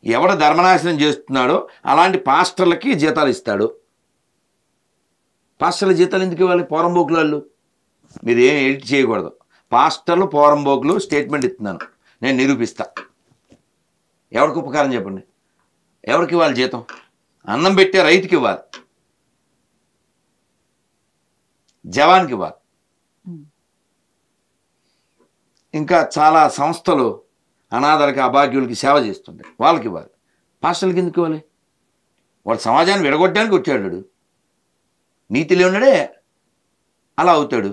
ఎవడ ధర్మనాశనం చేస్తున్నాడో అలాంటి పాస్టర్లకి జీతాలు ఇస్తాడు. పాస్టర్ల జీతాలు ఎందుకు ఇవ్వాలి? పోరంబోకులు వాళ్ళు. మీరు ఏం ఎడిట్ చేయకూడదు. పాస్టర్లు పోరంబోకులు స్టేట్మెంట్ ఇస్తున్నాను, నేను నిరూపిస్తా. ఎవరికి ఉపకారం చెప్పండి? ఎవరికి ఇవ్వాలి జీతం? అన్నం పెట్టే రైతుకి ఇవ్వాలి, జవాన్కి ఇవ్వాలి. ఇంకా చాలా సంస్థలు అనాథలకి అభాగ్యులకి సేవ చేస్తుంటాయి, వాళ్ళకి ఇవ్వాలి. పాస్టర్లకి ఎందుకు ఇవ్వాలి? వాడు సమాజాన్ని విడగొట్టడానికి వచ్చాడు, నీతి లేనివాడే అలా అవుతాడు.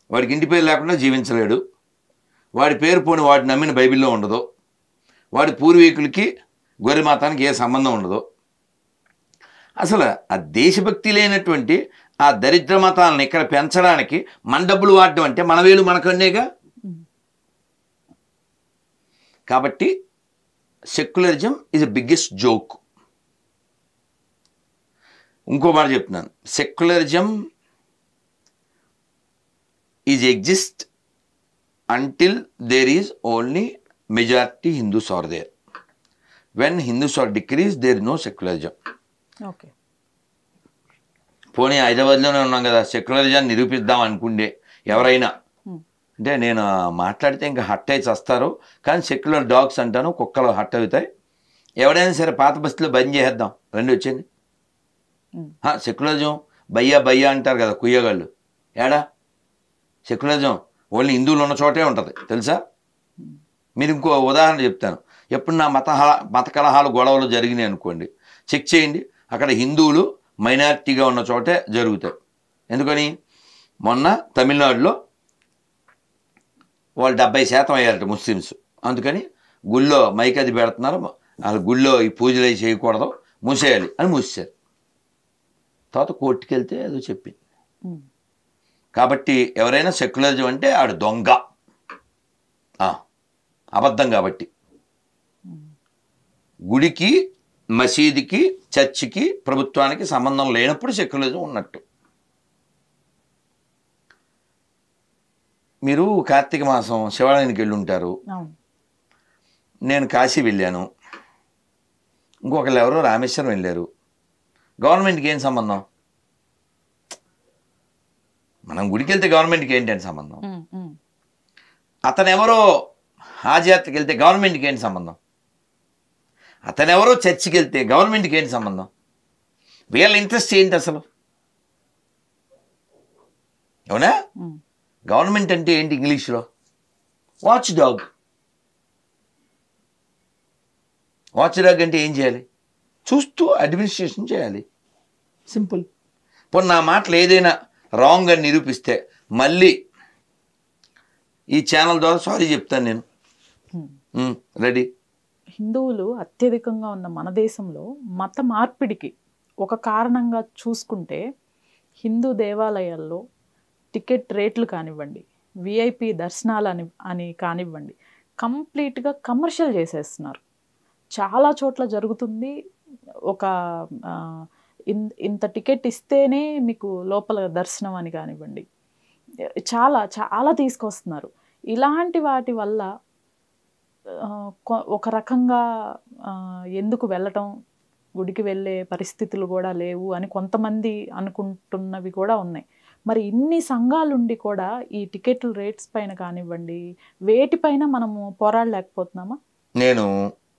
వాడికి ఇంటి పేరు లేకుండా జీవించలేడు, వాడి పేరు పోని వాడి నమ్మిన బైబిల్లో ఉండదు, వాడి పూర్వీకులకి గొర్రెమాతానికి ఏ సంబంధం ఉండదు. అసలు ఆ దేశభక్తి లేనటువంటి ఆ దరిద్ర మతాలను ఇక్కడ పెంచడానికి మన డబ్బులు వాడడం అంటే మన వేలు మనకన్నేగా. కాబట్టి secularism is a biggest joke. ఇంకో మాట చెప్తున్నాను, secularism is exist until there is only majority Hindus are there. When Hindus are decreased, there is no secularism. Okay. పోనీ హైదరాబాద్లోనే ఉన్నాం కదా, సెక్యులరిజాన్ని నిరూపిద్దాం అనుకుంటే ఎవరైనా అంటే నేను మాట్లాడితే ఇంకా హట్ అయి చస్తారు, కానీ సెక్యులర్ డాగ్స్ అంటాను, కుక్కలు హట్ అవుతాయి. ఎవడైనా సరే పాత బస్తీలో బంద్ చేసేద్దాం, రెండు వచ్చింది. సెక్యులరిజం బయ్యా బయ్యా అంటారు కదా కుయ్యగాళ్ళు, ఏడా సెక్యులరిజం ఓన్లీ హిందువులు ఉన్న చోటే ఉంటుంది తెలుసా? మీరు ఇంకో ఉదాహరణ చెప్తాను. ఎప్పుడు నా మత కలహాలు గొడవలు జరిగినాయి అనుకోండి, చెక్ చేయండి, అక్కడ హిందువులు మైనారిటీగా ఉన్న చోటే జరుగుతాయి. ఎందుకని? మొన్న తమిళనాడులో వాళ్ళు 70% అయ్యారట ముస్లిమ్స్, అందుకని గుళ్ళో మైక్ అది పెడుతున్నారు, వాళ్ళ గుళ్ళో ఈ పూజలు అవి చేయకూడదు, మూసేయాలి అని మూసేశారు. తర్వాత కోర్టుకి వెళ్తే ఏదో చెప్పింది. కాబట్టి ఎవరైనా సెక్యులరిజం అంటే ఆడు దొంగ, అబద్ధం. కాబట్టి గుడికి, మసీదుకి, చర్చికి, ప్రభుత్వానికి సంబంధం లేనప్పుడు సెక్యులరిజం ఉన్నట్టు. మీరు కార్తీక మాసం శివాలయానికి వెళ్ళి ఉంటారు, నేను కాశీ వెళ్ళాను, ఇంకొకళ్ళు ఎవరో రామేశ్వరం వెళ్ళారు. గవర్నమెంట్కి ఏం సంబంధం? మనం గుడికి వెళ్తే గవర్నమెంట్కి ఏంటంటే సంబంధం? అతనెవరో హాజయాత్రకి వెళ్తే గవర్నమెంట్కి ఏంటి సంబంధం? అతనెవరో చర్చికి వెళ్తే గవర్నమెంట్కి ఏంటి సంబంధం? వీళ్ళ ఇంట్రెస్ట్ ఏంటి అసలు? అవునా? గవర్నమెంట్ అంటే ఏంటి ఇంగ్లీష్లో? Watch dog. వాచ్ డాగ్ అంటే ఏం చేయాలి? చూస్తూ అడ్మినిస్ట్రేషన్ చేయాలి, సింపుల్. పోనీ నా మాటలు ఏదైనా రాంగ్ అని నిరూపిస్తే మళ్ళీ ఈ ఛానల్ ద్వారా సారీ చెప్తాను నేను. రెడీ? హిందువులు అత్యధికంగా ఉన్న మన దేశంలో మత మార్పిడికి ఒక కారణంగా చూసుకుంటే హిందూ దేవాలయాల్లో టికెట్ రేట్లు కానివ్వండి, విఐపి దర్శనాలు అని కానివ్వండి, కంప్లీట్గా కమర్షియల్ చేసేస్తున్నారు. చాలా చోట్ల జరుగుతుంది. ఒక ఇంత టికెట్ ఇస్తేనే మీకు లోపల దర్శనం అని కానివ్వండి, చాలా చాలా తీసుకొస్తున్నారు. ఇలాంటి వాటి వల్ల ఒక రకంగా ఎందుకు వెళ్ళటం, గుడికి వెళ్ళే పరిస్థితులు కూడా లేవు అని కొంతమంది అనుకుంటున్నవి కూడా ఉన్నాయి. మరి ఇన్ని సంఘాలుండి కూడా ఈ టికెట్ల రేట్స్ పైన కానివ్వండి, వేటిపైన మనము పోరాడలేకపోతున్నామా? నేను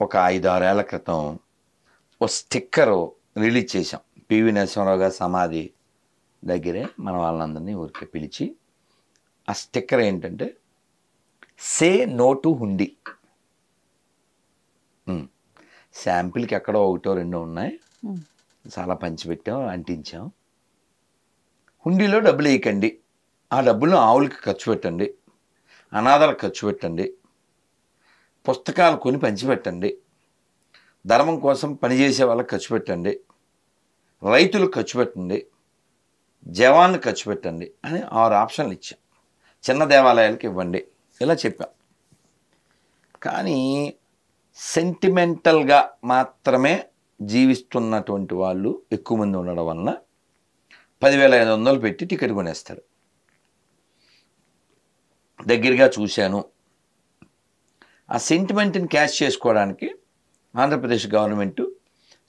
ఒక 5-6 ఏళ్ల క్రితం ఒక స్టిక్కర్ రిలీజ్ చేశాం. పివి నరసింహారావు గారి సమాధి దగ్గరే మన వాళ్ళందరినీ ఊరికే పిలిచి, ఆ స్టిక్కర్ ఏంటంటే సే నో టు హుండీ. శాంపిల్కి ఎక్కడో 1-2 ఉన్నాయి, చాలా పంచిపెట్టాం, అంటించాం. హుండీలో డబ్బులు వేయకండి, ఆ డబ్బులను ఆవులకి ఖర్చు పెట్టండి, అనాథలకు ఖర్చు పెట్టండి, పుస్తకాలు కొని పంచిపెట్టండి, ధర్మం కోసం పనిచేసే వాళ్ళకి ఖర్చు పెట్టండి, రైతులకు ఖర్చు పెట్టండి, జవాన్లు ఖర్చు పెట్టండి అని 6 ఆప్షన్లు ఇచ్చాం. చిన్న దేవాలయాలకు ఇవ్వండి, ఇలా చెప్పాం. కానీ సెంటిమెంటల్గా మాత్రమే జీవిస్తున్నటువంటి వాళ్ళు ఎక్కువ మంది ఉండడం వలన 10,500 పెట్టి టికెట్ కొనేస్తారు. దగ్గరగా చూశాను, ఆ సెంటిమెంట్ని క్యాష్ చేసుకోవడానికి ఆంధ్రప్రదేశ్ గవర్నమెంట్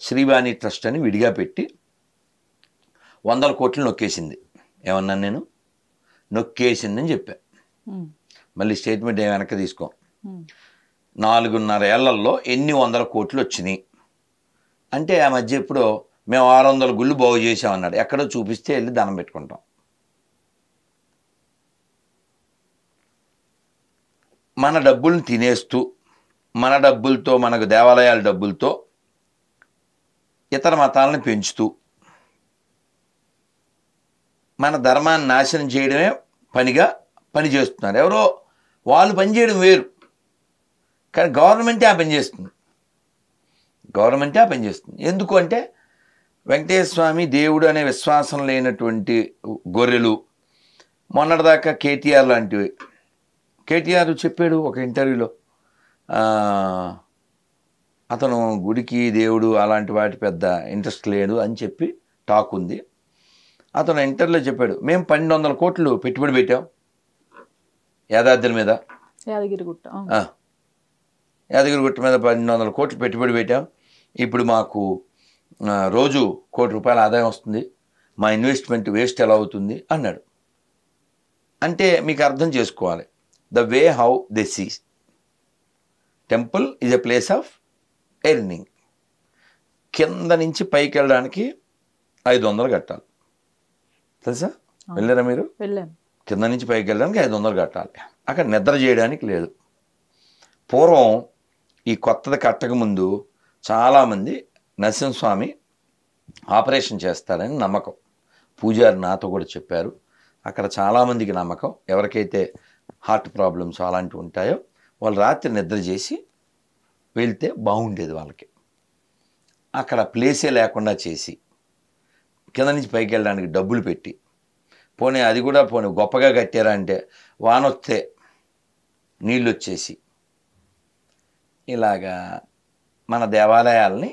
శ్రీవాణి ట్రస్ట్ అని విడిగా పెట్టి 100 కోట్లు నొక్కేసింది. ఏమన్నాను నేను? నొక్కేసిందని చెప్పా. మళ్ళీ స్టేట్మెంట్ ఏమి వెనక్కి తీసుకో. 4.5 ఏళ్లలో ఎన్ని 100 కోట్లు వచ్చినాయి అంటే ఆ మధ్య ఎప్పుడో మేము 600 గుళ్ళు బాగు చేసామన్నాడు. ఎక్కడో చూపిస్తే వెళ్ళి దండం పెట్టుకుంటాం. మన డబ్బుల్ని తినేస్తూ, మన డబ్బులతో, మనకు దేవాలయాల డబ్బులతో ఇతర మతాలను పెంచుతూ మన ధర్మాన్ని నాశనం చేయడమే పనిగా పనిచేస్తున్నారు. ఎవరో వాళ్ళు పనిచేయడం వేరు, కానీ గవర్నమెంటే ఆ పని చేస్తుంది. గవర్నమెంటే ఆ పని చేస్తుంది. ఎందుకు అంటే వెంకటేశ్వర స్వామి దేవుడు అనే విశ్వాసం లేనటువంటి గొర్రెలు. మొన్నటిదాకా కేటీఆర్ లాంటివి. కేటీఆర్ చెప్పాడు ఒక ఇంటర్వ్యూలో, అతను గుడికి దేవుడు అలాంటి వాటి పెద్ద ఇంట్రెస్ట్ లేదు అని చెప్పి టాక్ ఉంది. అతను ఇంటర్వ్యూలో చెప్పాడు, మేము 1200 కోట్లు పెట్టుబడి పెట్టాం యాదాద్రి మీద, యాదగిరిగుట్ట మీద 1200 కోట్లు పెట్టుబడి పెట్టాం. ఇప్పుడు మాకు రోజు ₹1 కోటి ఆదాయం వస్తుంది. మా ఇన్వెస్ట్మెంట్ వేస్ట్ ఎలా అవుతుంది అన్నాడు. అంటే మీకు అర్థం చేసుకోవాలి, the way how they see temple is a place of earning. కింద నుంచి పైకి వెళ్ళడానికి 500 కట్టాలి. తెలుసా? వెళ్ళారా మీరు? వెళ్ళాను. కింద నుంచి పైకి వెళ్ళడానికి 500 కట్టాలి. అక్కడ నిద్ర చేయడానికి లేదు. పూర్వం ఈ కొత్తది కట్టకముందు చాలామంది నరసింహస్వామి ఆపరేషన్ చేస్తారని నమ్మకం. పూజారి నాతో కూడా చెప్పారు. అక్కడ చాలామందికి నమ్మకం. ఎవరికైతే హార్ట్ ప్రాబ్లమ్స్ అలాంటివి ఉంటాయో వాళ్ళు రాత్రి నిద్ర చేసి వెళ్తే బాగుండేది వాళ్ళకి. అక్కడ ప్లేసే లేకుండా చేసి కింద నుంచి పైకి వెళ్ళడానికి డబ్బులు పెట్టి, పోనీ అది కూడా పోనీ గొప్పగా కట్టారా అంటే వానొస్తే నీళ్ళు వచ్చేసి ఇలాగా మన దేవాలయాల్ని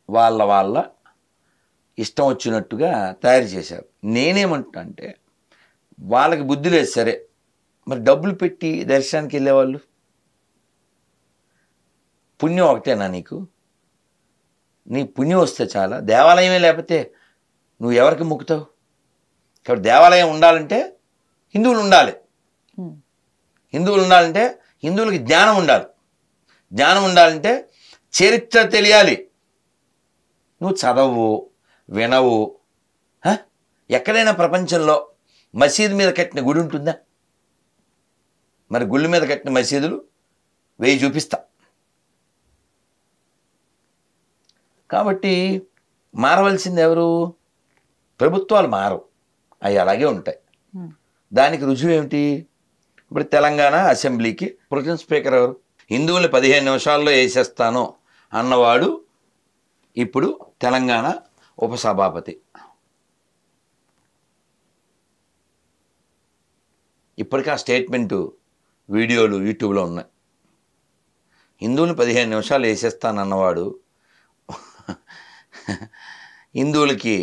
వాళ్ళ ఇష్టం వచ్చినట్టుగా తయారు చేశారు. నేనేమంటా అంటే వాళ్ళకి బుద్ధి లేదు సరే, మరి డబ్బులు పెట్టి దర్శనానికి వెళ్ళేవాళ్ళు పుణ్యం ఒకటేనా నీకు? నీ పుణ్యం వస్తే చాలా. దేవాలయమే లేకపోతే నువ్వు ఎవరికి మొక్కుతావు? కాబట్టి దేవాలయం ఉండాలంటే హిందువులు ఉండాలి. హిందువులు ఉండాలంటే హిందువులకి జ్ఞానం ఉండాలి. జ్ఞానం ఉండాలంటే చరిత్ర తెలియాలి. నువ్వు చదవు, వినవు. ఎక్కడైనా ప్రపంచంలో మసీదు మీద కట్టిన గుడి ఉంటుందా? మరి గుళ్ళ మీద కట్టిన మసీదులు 1000 చూపిస్తా. కాబట్టి మారవలసింది ఎవరు? ప్రభుత్వాలు మారవు, అవి అలాగే ఉంటాయి. దానికి రుజువు ఏమిటి? ఇప్పుడు తెలంగాణ అసెంబ్లీకి ప్రొటెం స్పీకర్ ఎవరు? హిందువుల్ని 15 నిమిషాల్లో వేసేస్తాను అన్నవాడు ఇప్పుడు తెలంగాణ ఉపసభాపతి. ఇప్పటికీ ఆ స్టేట్మెంటు వీడియోలు యూట్యూబ్లో ఉన్నాయి. హిందువులు 15 నిమిషాలు వేసేస్తానన్నవాడు హిందువులకి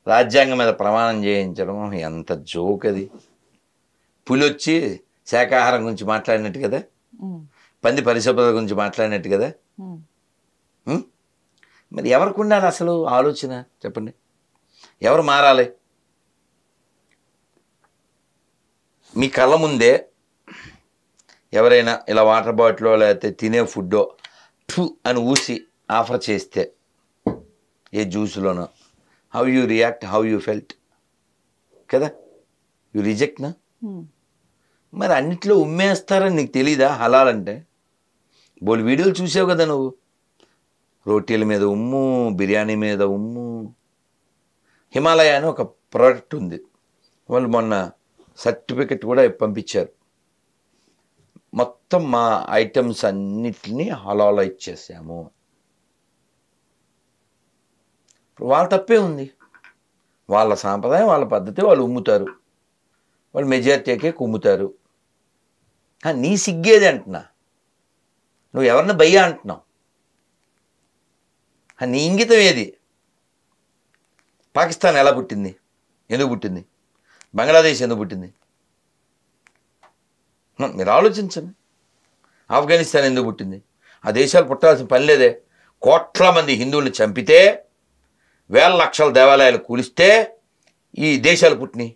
రాజ్యాంగం మీద ప్రమాణం చేయించడం ఎంత జోక్ అది. పులి వచ్చి శాకాహారం గురించి మాట్లాడినట్టు కదా, పంది పరిశుభ్రత గురించి మాట్లాడినట్టు కదా. మరి ఎవరికి ఉండాలి అసలు ఆలోచన? చెప్పండి, ఎవరు మారాలి? మీ కళ్ళ ముందే ఎవరైనా ఇలా వాటర్ బాటిల్లో లేకపోతే తినే ఫుడ్డో ఠు అని ఊసి ఆఫర్ చేస్తే, ఏ జ్యూస్లోనో, how you react, how you felt కదా? యూ రిజెక్ట్ నా? మరి అన్నిట్లో ఉమ్మేస్తారని నీకు తెలీదా హలాల్ అంటే? బోల్ వీడియోలు చూసావు కదా నువ్వు. రోటీల మీద ఉమ్ము, బిర్యానీ మీద ఉమ్ము. హిమాలయ అని ఒక ప్రోడక్ట్ ఉంది, వాళ్ళు మొన్న సర్టిఫికెట్ కూడా పంపించారు. మొత్తం మా ఐటమ్స్ అన్నిటినీ హలాల్ ఇచ్చేసాము. వాళ్ళ తప్పే ఉంది. వాళ్ళ సాంప్రదాయం, వాళ్ళ పద్ధతి, వాళ్ళు ఉమ్ముతారు, వాళ్ళు మెజారిటీకే కుమ్ముతారు. నీ సిగ్గేది అంటున్నా, నువ్వు ఎవరిని భయ్యా అంటున్నావు? నీ ఇంగితం ఏది? పాకిస్తాన్ ఎలా పుట్టింది? ఎందుకు పుట్టింది? బంగ్లాదేశ్ ఎందుకు పుట్టింది? మీరు ఆలోచించండి. ఆఫ్ఘనిస్తాన్ ఎందుకు పుట్టింది? ఆ దేశాలు పుట్టాల్సిన పని లేదే. కోట్ల మంది హిందువుల్ని చంపితే, వేల లక్షల దేవాలయాలు కూలిస్తే ఈ దేశాలు పుట్టినాయి.